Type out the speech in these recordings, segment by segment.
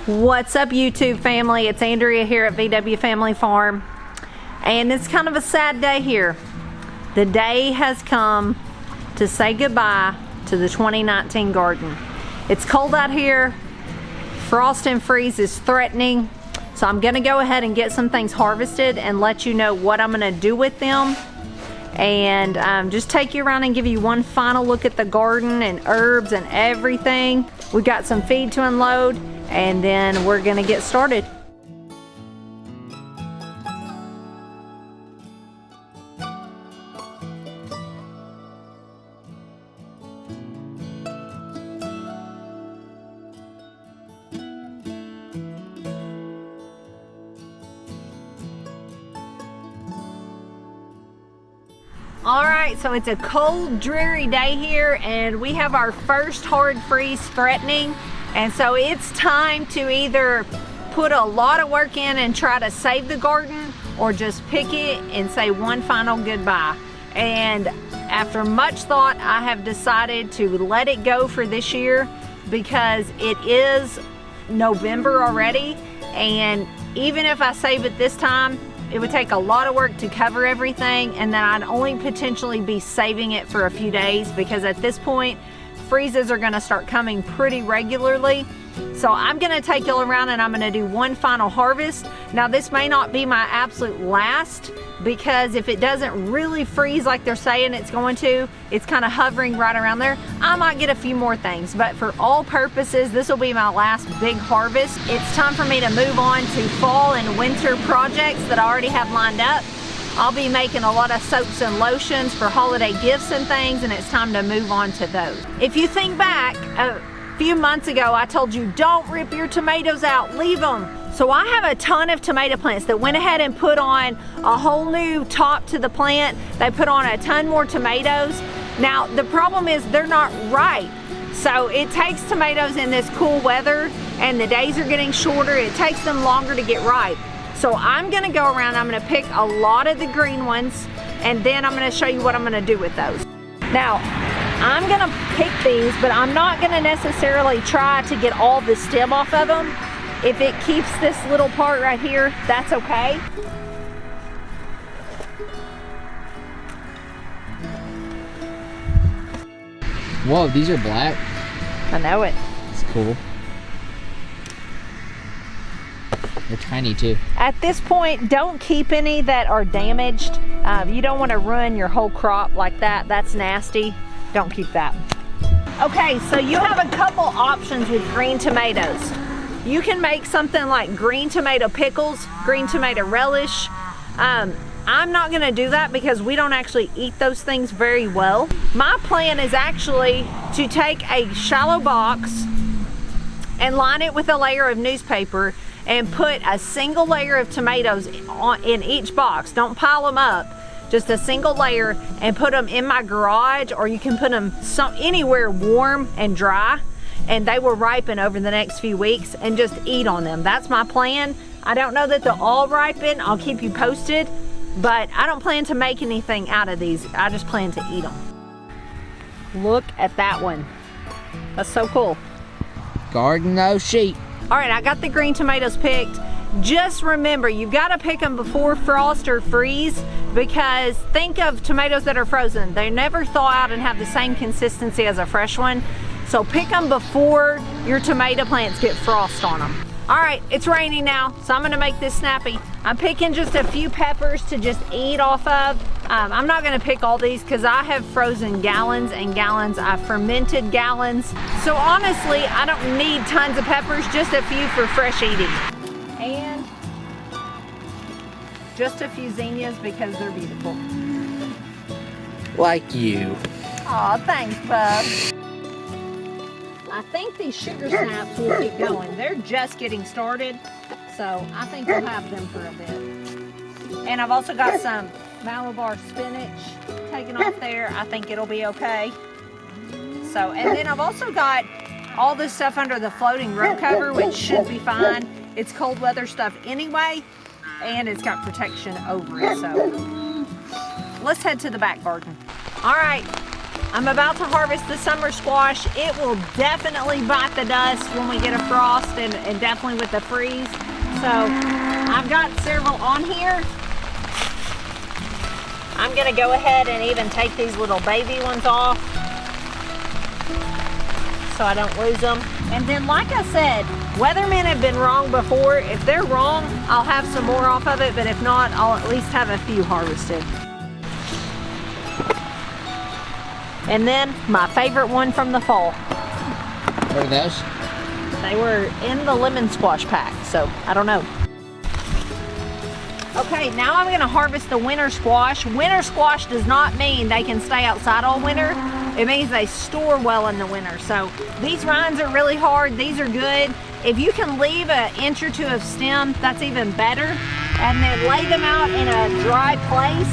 What's up, YouTube family? It's Andrea here at VW Family Farm, and it's kind of a sad day here. The day has come to say goodbye to the 2019 garden. It's cold out here. Frost and freeze is threatening, so I'm gonna go ahead and get some things harvested and let you know what I'm gonna do with them, and just take you around and give you one final look at the garden and herbs and everything. We got some feed to unload, and then we're gonna get started. All right, so it's a cold, dreary day here, and we have our first hard freeze threatening. And so it's time to either put a lot of work in and try to save the garden, or just pick it and say one final goodbye. And after much thought, I have decided to let it go for this year, because it is November already, and even if I save it this time, it would take a lot of work to cover everything, and then I'd only potentially be saving it for a few days, because at this point freezes are going to start coming pretty regularly. So I'm going to take y'all around and I'm going to do one final harvest. Now this may not be my absolute last, because if it doesn't really freeze like they're saying it's going to, it's kind of hovering right around there, I might get a few more things. But for all purposes, this will be my last big harvest. It's time for me to move on to fall and winter projects that I already have lined up. I'll be making a lot of soaps and lotions for holiday gifts and things, and it's time to move on to those. If you think back, a few months ago I told you don't rip your tomatoes out, leave them. So I have a ton of tomato plants that went ahead and put on a whole new top to the plant. They put on a ton more tomatoes. Now the problem is they're not ripe. So it takes tomatoes in this cool weather, and the days are getting shorter. It takes them longer to get ripe. So I'm gonna go around, I'm gonna pick a lot of the green ones, and then I'm gonna show you what I'm gonna do with those. Now, I'm gonna pick these, but I'm not gonna necessarily try to get all the stem off of them. If it keeps this little part right here, that's okay. Whoa, these are black? I know it. It's cool. They're tiny too. At this point, don't keep any that are damaged. You don't want to ruin your whole crop like that. That's nasty. Don't keep that. Okay, so you have a couple options with green tomatoes. You can make something like green tomato pickles, green tomato relish. I'm not gonna do that because we don't actually eat those things very well. My plan is actually to take a shallow box and line it with a layer of newspaper and put a single layer of tomatoes in each box. Don't pile them up, just a single layer, and put them in my garage, or you can put them anywhere warm and dry, and they will ripen over the next few weeks, and just eat on them. That's my plan. I don't know that they'll all ripen. I'll keep you posted, but I don't plan to make anything out of these. I just plan to eat them. Look at that one. That's so cool. Garden no sheep. All right, I got the green tomatoes picked. Just remember, you've got to pick them before frost or freeze, because think of tomatoes that are frozen. They never thaw out and have the same consistency as a fresh one. So pick them before your tomato plants get frost on them. All right, it's raining now, so I'm gonna make this snappy. I'm picking just a few peppers to just eat off of. I'm not gonna pick all these because I have frozen gallons and gallons. I've fermented gallons. So honestly, I don't need tons of peppers, just a few for fresh eating. And just a few zinnias because they're beautiful. Like you. Aw, thanks, bub. I think these sugar snaps will keep going. They're just getting started, so I think we'll have them for a bit. And I've also got some Malabar spinach taken off there. I think it'll be okay. So, and then I've also got all this stuff under the floating row cover, which should be fine. It's cold weather stuff anyway, and it's got protection over it. So let's head to the back garden. All right, I'm about to harvest the summer squash. It will definitely bite the dust when we get a frost and definitely with the freeze. So I've got several on here. I'm gonna go ahead and even take these little baby ones off so I don't lose them. And then like I said, weathermen have been wrong before. If they're wrong, I'll have some more off of it, but if not, I'll at least have a few harvested. And then my favorite one from the fall. What are those? They were in the lemon squash pack, so I don't know. Okay, now I'm gonna harvest the winter squash. Winter squash does not mean they can stay outside all winter. It means they store well in the winter. So these rinds are really hard, these are good. If you can leave an inch or two of stem, that's even better. And then lay them out in a dry place,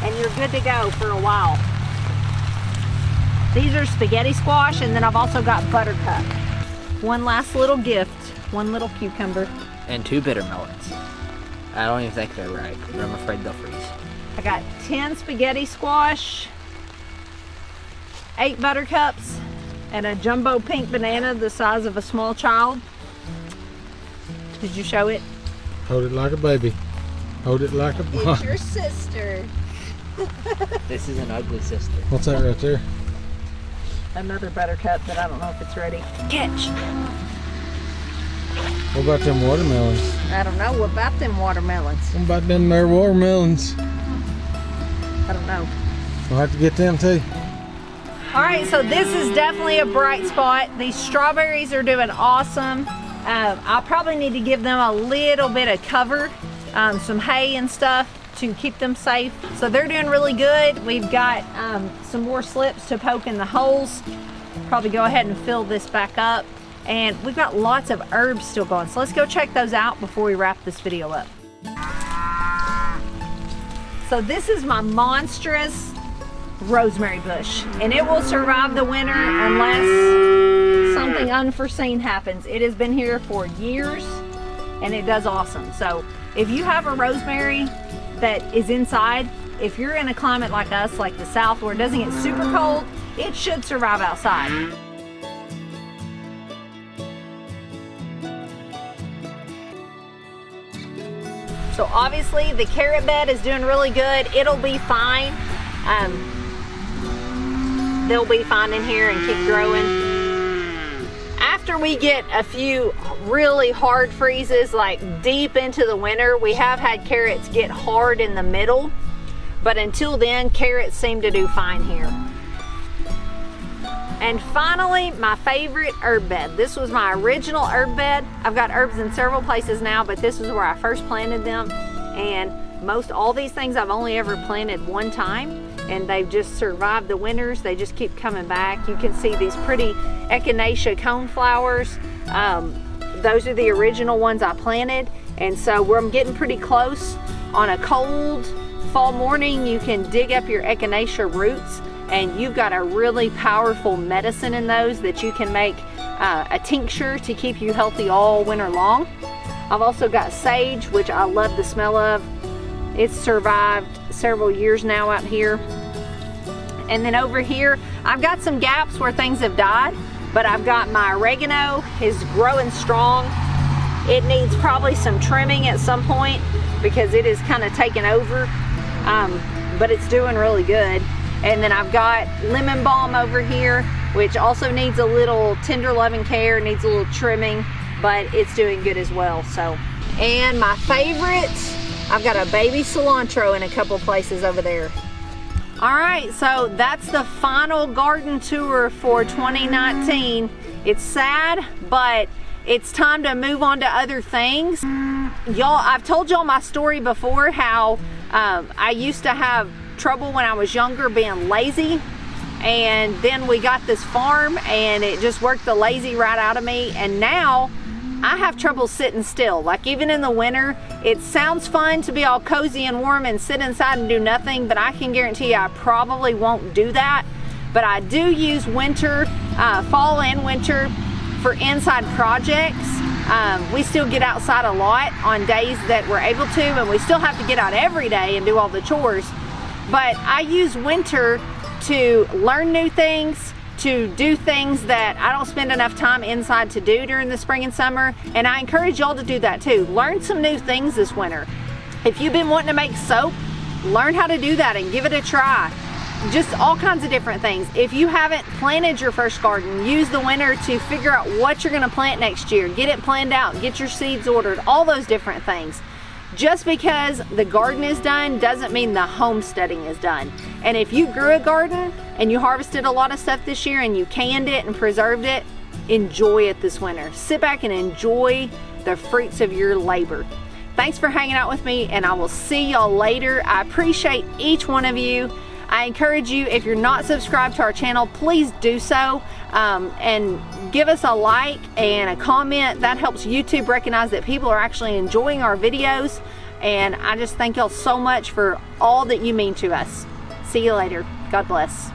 and you're good to go for a while. These are spaghetti squash, and then I've also got buttercup. One last little gift, one little cucumber. And 2 bitter melons. I don't even think they're ripe, but I'm afraid they'll freeze. I got 10 spaghetti squash, 8 buttercups, and a jumbo pink banana the size of a small child. Did you show it? Hold it like a baby. Hold it like a boy. It's your sister. This is an ugly sister. What's that right there? Another buttercup, but I don't know if it's ready. Catch! What about them watermelons? I don't know. What about them watermelons? What about them there watermelons? I don't know. We'll have to get them too. All right, so this is definitely a bright spot. These strawberries are doing awesome. I'll probably need to give them a little bit of cover, some hay and stuff to keep them safe. So they're doing really good. We've got some more slips to poke in the holes. Probably go ahead and fill this back up. And we've got lots of herbs still going. So let's go check those out before we wrap this video up. So this is my monstrous rosemary bush, and it will survive the winter unless something unforeseen happens. It has been here for years and it does awesome. So if you have a rosemary that is inside, if you're in a climate like us, like the South, where it doesn't get super cold, it should survive outside. So obviously the carrot bed is doing really good. It'll be fine. They'll be fine in here and keep growing. After we get a few really hard freezes, like deep into the winter, we have had carrots get hard in the middle, but until then, carrots seem to do fine here. And finally, my favorite herb bed. This was my original herb bed. I've got herbs in several places now, but this is where I first planted them. And all these things I've only ever planted one time, and they've just survived the winters. They just keep coming back. You can see these pretty echinacea coneflowers. Those are the original ones I planted. And so where I'm getting pretty close, on a cold fall morning, you can dig up your echinacea roots, and you've got a really powerful medicine in those that you can make a tincture to keep you healthy all winter long. I've also got sage, which I love the smell of. It's survived several years now out here. And then over here, I've got some gaps where things have died, but I've got my oregano is growing strong. It needs probably some trimming at some point because it is kind of taken over, but it's doing really good. And then I've got lemon balm over here, which also needs a little tender loving care, needs a little trimming, but it's doing good as well. So, and my favorite, I've got a baby cilantro in a couple places over there. All right, so that's the final garden tour for 2019. It's sad, but it's time to move on to other things. Y'all, I've told y'all my story before, how I used to have trouble when I was younger being lazy, and then we got this farm and it just worked the lazy right out of me, and now I have trouble sitting still. Like even in the winter, it sounds fun to be all cozy and warm and sit inside and do nothing, but I can guarantee you I probably won't do that. But I do use winter, fall and winter for inside projects. We still get outside a lot on days that we're able to, and we still have to get out every day and do all the chores. But I use winter to learn new things, to do things that I don't spend enough time inside to do during the spring and summer. And I encourage y'all to do that too. Learn some new things this winter. If you've been wanting to make soap, learn how to do that and give it a try. Just all kinds of different things. If you haven't planted your first garden, use the winter to figure out what you're gonna plant next year. Get it planned out, get your seeds ordered, all those different things. Just because the garden is done doesn't mean the homesteading is done. And if you grew a garden and you harvested a lot of stuff this year and you canned it and preserved it, enjoy it this winter. Sit back and enjoy the fruits of your labor. Thanks for hanging out with me, and I will see y'all later. I appreciate each one of you. I encourage you, if you're not subscribed to our channel, please do so, and give us a like and a comment. That helps YouTube recognize that people are actually enjoying our videos, and I just thank y'all so much for all that you mean to us. See you later. God bless.